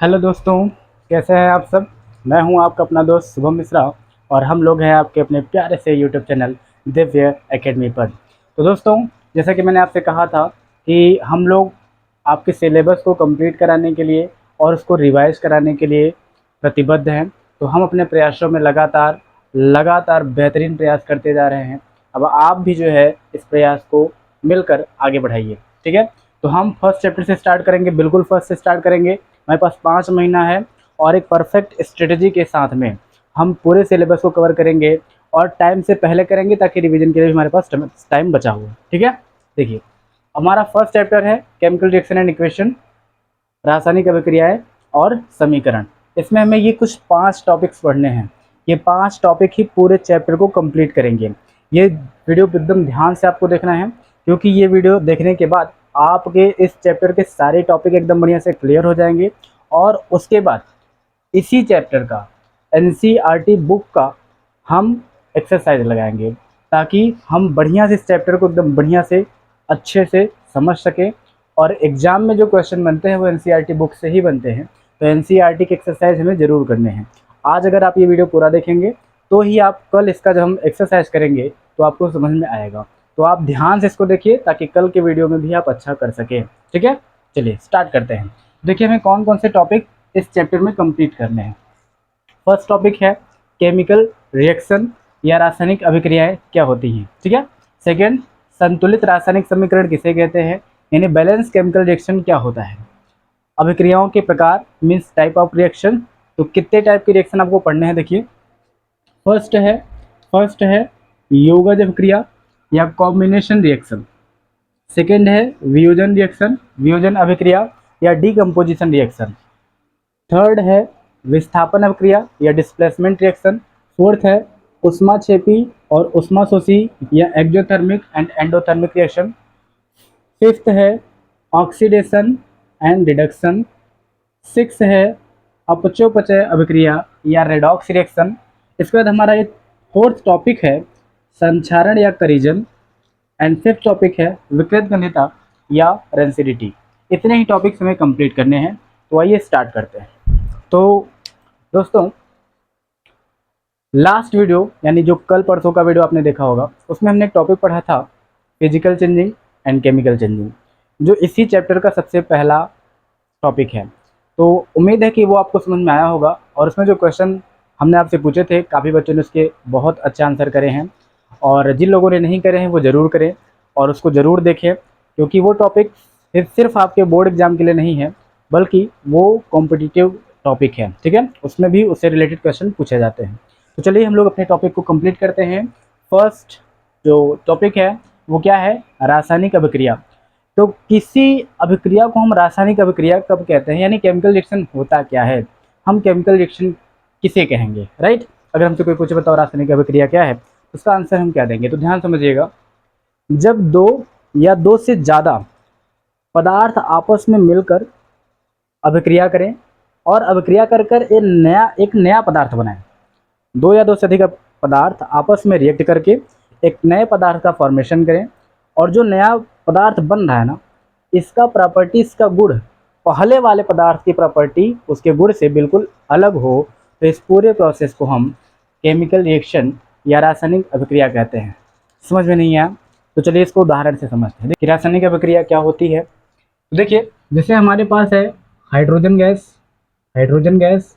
Hello दोस्तों, कैसे हैं आप सब। मैं हूं आपका अपना दोस्त शुभम मिश्रा और हम लोग हैं आपके अपने प्यारे से यूट्यूब चैनल दिव्य एकेडमी पर। तो दोस्तों, जैसा कि मैंने आपसे कहा था कि हम लोग आपके सिलेबस को कंप्लीट कराने के लिए और उसको रिवाइज कराने के लिए प्रतिबद्ध हैं। तो हम अपने प्रयासों में लगातार लगातार बेहतरीन प्रयास करते जा रहे हैं। अब आप भी जो है इस प्रयास को मिलकर आगे बढ़ाइए, ठीक है। तो हम फर्स्ट चैप्टर से स्टार्ट करेंगे, बिल्कुल फर्स्ट से स्टार्ट करेंगे। हमारे पास 5 महीना है और एक परफेक्ट स्ट्रेटजी के साथ में हम पूरे सिलेबस को कवर करेंगे और टाइम से पहले करेंगे ताकि रिवीजन के लिए भी हमारे पास टाइम बचा हुआ है, ठीक है। देखिए, हमारा फर्स्ट चैप्टर है केमिकल रिएक्शन एंड इक्वेशन, रासायनिक अभिक्रियाएं और समीकरण। इसमें हमें ये कुछ 5 टॉपिक्स पढ़ने हैं। ये 5 टॉपिक ही पूरे चैप्टर को कंप्लीट करेंगे। ये वीडियो एकदम ध्यान से आपको देखना है, क्योंकि ये वीडियो देखने के बाद आपके इस चैप्टर के सारे टॉपिक एकदम बढ़िया से क्लियर हो जाएंगे और उसके बाद इसी चैप्टर का एनसीईआरटी बुक का हम एक्सरसाइज लगाएंगे ताकि हम बढ़िया से इस चैप्टर को एकदम बढ़िया से अच्छे से समझ सकें। और एग्ज़ाम में जो क्वेश्चन बनते हैं वो एनसीईआरटी बुक से ही बनते हैं। तो एनसीईआरटी के एक्सरसाइज हमें ज़रूर करने हैं। आज अगर आप ये वीडियो पूरा देखेंगे तो ही आप कल इसका जब हम एक्सरसाइज करेंगे तो आपको समझ में आएगा। तो आप ध्यान से इसको देखिए ताकि कल के वीडियो में भी आप अच्छा कर सकें, ठीक है। चलिए स्टार्ट करते हैं। देखिए, हमें कौन कौन से टॉपिक इस चैप्टर में कंप्लीट करने हैं। फर्स्ट टॉपिक है केमिकल रिएक्शन या रासायनिक अभिक्रियाएं क्या होती हैं, ठीक है। सेकंड, संतुलित रासायनिक समीकरण किसे कहते हैं, यानी बैलेंस केमिकल रिएक्शन क्या होता है। अभिक्रियाओं के प्रकार मीन्स टाइप ऑफ रिएक्शन। तो कितने टाइप के रिएक्शन आपको पढ़ने हैं, देखिए। फर्स्ट है योगज अभिक्रिया या कॉम्बिनेशन रिएक्शन। सेकंड है वियोजन रिएक्शन, वियोजन अभिक्रिया या डीकम्पोजिशन रिएक्शन। थर्ड है विस्थापन अभिक्रिया या डिस्प्लेसमेंट रिएक्शन। फोर्थ है ऊष्माक्षेपी और ऊष्माशोषी या exothermic and endothermic reaction. Fifth है ऑक्सीडेशन एंड रिडक्शन। सिक्स है अपचयोपचय अभिक्रिया या रेडॉक्स रिएक्शन। इसके बाद हमारा ये फोर्थ टॉपिक है संक्षारण या करीजन। एंड फिफ्थ टॉपिक है विकृत गंधिता या रेंसिडिटी। इतने ही टॉपिक्स हमें कंप्लीट करने हैं। तो आइए स्टार्ट करते हैं। तो दोस्तों, लास्ट वीडियो यानी जो कल परसों का वीडियो आपने देखा होगा, उसमें हमने एक टॉपिक पढ़ा था physical changing and chemical changing, जो इसी चैप्टर का सबसे पहला टॉपिक है। तो उम्मीद है कि वो आपको समझ में आया होगा और उसमें जो क्वेश्चन हमने आपसे पूछे थे काफ़ी बच्चों ने उसके बहुत अच्छे आंसर करे हैं। और जिन लोगों ने नहीं करे हैं वो ज़रूर करें और उसको ज़रूर देखें, क्योंकि वो टॉपिक सिर्फ आपके बोर्ड एग्जाम के लिए नहीं है बल्कि वो कॉम्पिटिटिव टॉपिक है, ठीक है। उसमें भी उससे रिलेटेड क्वेश्चन पूछे जाते हैं। तो चलिए हम लोग अपने टॉपिक को कंप्लीट करते हैं। फर्स्ट जो टॉपिक है वो क्या है, रासायनिक अभिक्रिया। तो किसी अभिक्रिया को हम रासायनिक अभिक्रिया कब कहते हैं, यानी केमिकल रिएक्शन होता क्या है, हम केमिकल रिएक्शन किसे कहेंगे, राइट। अगर हमसे कोई पूछे बताओ रासायनिक अभिक्रिया क्या है, तो उसका आंसर हम क्या देंगे। तो ध्यान समझिएगा, जब दो या दो से ज़्यादा पदार्थ आपस में मिलकर अभिक्रिया करें और अभिक्रिया कर कर एक नया पदार्थ बनाएं। दो या दो से अधिक पदार्थ आपस में रिएक्ट करके एक नए पदार्थ का फॉर्मेशन करें और जो नया पदार्थ बन रहा है ना, इसका प्रॉपर्टी, इसका गुण पहले वाले पदार्थ की प्रॉपर्टी उसके गुण से बिल्कुल अलग हो, तो इस पूरे प्रोसेस को हम केमिकल रिएक्शन या रासायनिक अभिक्रिया कहते हैं। समझ में नहीं आया तो चलिए इसको उदाहरण से समझते हैं। देखिए रासायनिक अभिक्रिया क्या होती है। तो देखिए, जैसे हमारे पास है हाइड्रोजन गैस, हाइड्रोजन गैस।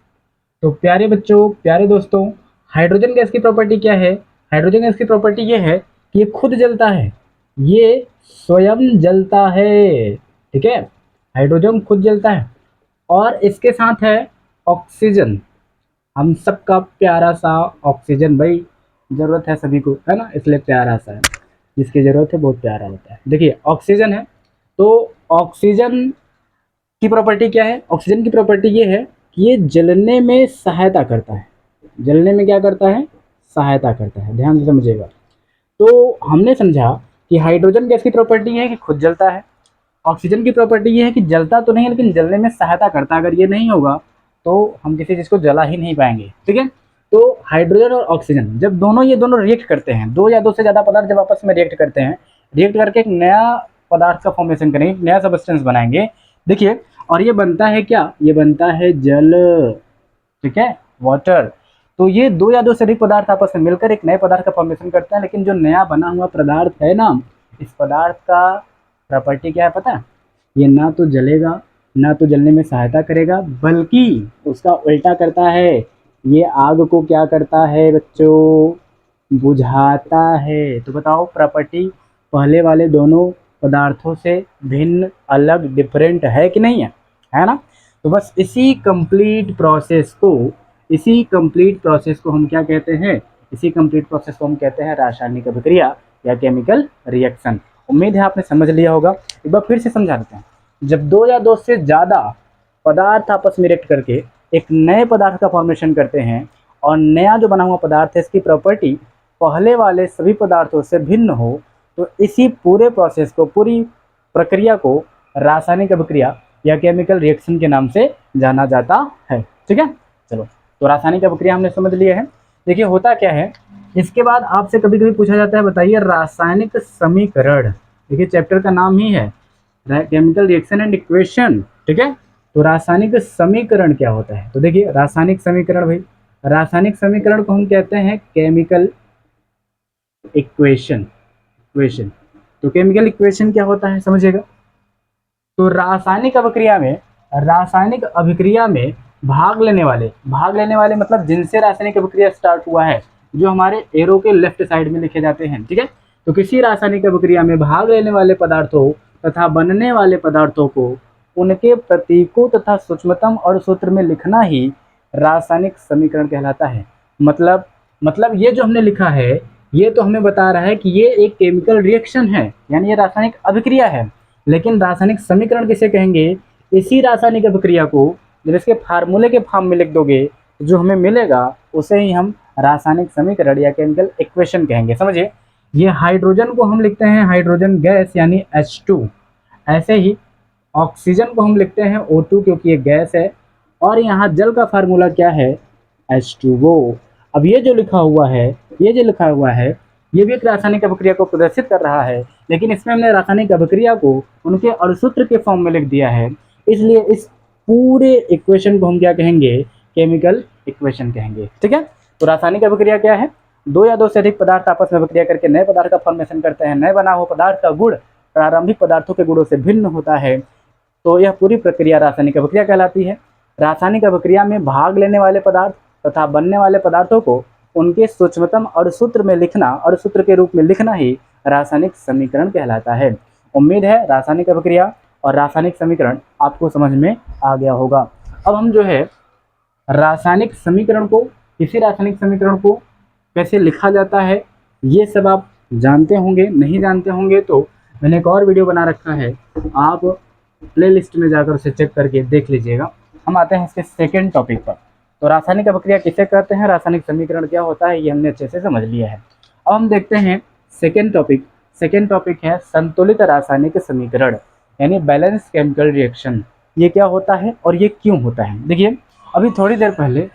तो प्यारे बच्चों, प्यारे दोस्तों, हाइड्रोजन गैस की प्रॉपर्टी क्या है। हाइड्रोजन गैस की प्रॉपर्टी ये है कि ये खुद जलता है, ये स्वयं जलता है, ठीक है। हाइड्रोजन खुद जलता है और इसके साथ है ऑक्सीजन, हम सबका प्यारा सा ऑक्सीजन, भाई ज़रूरत है सभी को, है ना, इसलिए प्यारा सा है, जिसकी ज़रूरत है बहुत प्यारा होता है। देखिए ऑक्सीजन है, तो ऑक्सीजन की प्रॉपर्टी क्या है। ऑक्सीजन की प्रॉपर्टी ये है कि ये जलने में सहायता करता है। जलने में क्या करता है, सहायता करता है। ध्यान से समझिएगा। तो हमने समझा कि हाइड्रोजन गैस की प्रॉपर्टी है कि खुद जलता है, ऑक्सीजन की प्रॉपर्टी ये है कि जलता तो नहीं है लेकिन जलने में सहायता करता है। अगर ये नहीं होगा तो हम किसी चीज़ को जला ही नहीं पाएंगे, ठीक है। तो हाइड्रोजन और ऑक्सीजन जब दोनों ये दोनों रिएक्ट करते हैं, दो या दो से ज़्यादा पदार्थ जब आपस में रिएक्ट करते हैं, रिएक्ट करके एक नया पदार्थ का फॉर्मेशन करेंगे, नया सबस्टेंस बनाएंगे। देखिए और ये बनता है क्या, ये बनता है जल, ठीक है, वाटर। तो ये दो या दो से अधिक पदार्थ आपस में मिलकर एक नए पदार्थ का फॉर्मेशन करते हैं। लेकिन जो नया बना हुआ पदार्थ है ना, इस पदार्थ का प्रॉपर्टी क्या है पता है, ये ना तो जलेगा, ना तो जलने में सहायता करेगा, बल्कि उसका उल्टा करता है। ये आग को क्या करता है बच्चों, बुझाता है। तो बताओ प्रॉपर्टी पहले वाले दोनों पदार्थों से भिन्न, अलग, डिफरेंट है कि नहीं है ना। तो बस इसी कंप्लीट प्रोसेस को हम क्या कहते हैं, इसी कंप्लीट प्रोसेस को हम कहते हैं रासायनिक अभिक्रिया या केमिकल रिएक्शन। उम्मीद है आपने समझ लिया होगा। एक बार फिर से समझा देते हैं। जब दो या दो से ज़्यादा पदार्थ आपस में रिएक्ट करके एक नए पदार्थ का फॉर्मेशन करते हैं और नया जो बना हुआ पदार्थ है इसकी प्रॉपर्टी पहले वाले सभी पदार्थों से भिन्न हो, तो इसी पूरे प्रोसेस को, पूरी प्रक्रिया को रासायनिक अभिक्रिया या केमिकल रिएक्शन के नाम से जाना जाता है। ठीक है, चलो, तो रासायनिक अभिक्रिया हमने समझ लिया है। देखिए होता क्या है, इसके बाद आपसे कभी कभी पूछा जाता है, बताइए रासायनिक समीकरण। देखिए चैप्टर का नाम ही है केमिकल रिएक्शन एंड इक्वेशन, ठीक है। तो रासायनिक समीकरण क्या होता है, तो देखिए रासायनिक समीकरण, भाई रासायनिक समीकरण को हम कहते हैं केमिकल इक्वेशन। तो केमिकल इक्वेशन क्या होता है समझिएगा। तो रासायनिक अभिक्रिया में भाग लेने वाले मतलब जिनसे रासायनिक अभिक्रिया स्टार्ट हुआ है, जो हमारे एरो के लेफ्ट साइड में लिखे जाते हैं, ठीक है। तो किसी रासायनिक अभिक्रिया में भाग लेने वाले पदार्थों तथा बनने वाले पदार्थों को उनके प्रतीकों तथा सूक्ष्मतम और सूत्र में लिखना ही रासायनिक समीकरण कहलाता है। मतलब ये जो हमने लिखा है, ये तो हमें बता रहा है कि ये एक केमिकल रिएक्शन है, यानी ये रासायनिक अभिक्रिया है। लेकिन रासायनिक समीकरण किसे कहेंगे, इसी रासायनिक अभिक्रिया को जब इसके फार्मूले के फॉर्म में लिख दोगे, जो हमें मिलेगा उसे ही हम रासायनिक समीकरण या केमिकल इक्वेशन कहेंगे। समझिए, ये हाइड्रोजन को हम लिखते हैं हाइड्रोजन गैस यानी H2, ऐसे ही ऑक्सीजन को हम लिखते हैं O2 क्योंकि ये गैस है, और यहाँ जल का फार्मूला क्या है, H2O। अब ये जो लिखा हुआ है ये भी एक रासायनिक अभिक्रिया को प्रदर्शित कर रहा है, लेकिन इसमें हमने रासायनिक अभिक्रिया को उनके अणुसूत्र के फॉर्म में लिख दिया है, इसलिए इस पूरे इक्वेशन को हम क्या कहेंगे, केमिकल इक्वेशन कहेंगे। ठीक है, तो रासायनिक अभिक्रिया क्या है, दो या दो से अधिक पदार्थ आपस में अभिक्रिया करके नए पदार्थ का फॉर्मेशन करते हैं। नए बना हुआ पदार्थ का गुण प्रारंभिक पदार्थों के गुणों से भिन्न होता है, तो यह पूरी प्रक्रिया रासायनिक अभिक्रिया कहलाती है। रासायनिक अभिक्रिया में भाग लेने वाले पदार्थ तथा बनने वाले पदार्थों को उनके सूक्ष्मतम अणुसूत्र में लिखना, अणुसूत्र के रूप में लिखना ही रासायनिक समीकरण कहलाता है। उम्मीद है रासायनिक अभिक्रिया और रासायनिक समीकरण आपको समझ में आ गया होगा। अब हम जो है रासायनिक समीकरण को, किसी रासायनिक समीकरण को कैसे लिखा जाता है, ये सब आप जानते होंगे। नहीं जानते होंगे तो मैंने एक और वीडियो बना रखा है, आप प्लेलिस्ट में जाकर उसे चेक करके देख लीजिएगा। हम आते हैं इसके सेकेंड टॉपिक पर। तो रासायनिक अभिक्रिया किसे कहते हैं, रासायनिक समीकरण क्या होता है, ये हमने अच्छे से समझ लिया है। अब हम देखते हैं सेकेंड टॉपिक है संतुलित रासायनिक समीकरण यानी बैलेंस केमिकल रिएक्शन। ये क्या होता है और ये क्यों होता है। देखिए अभी थोड़ी देर पहले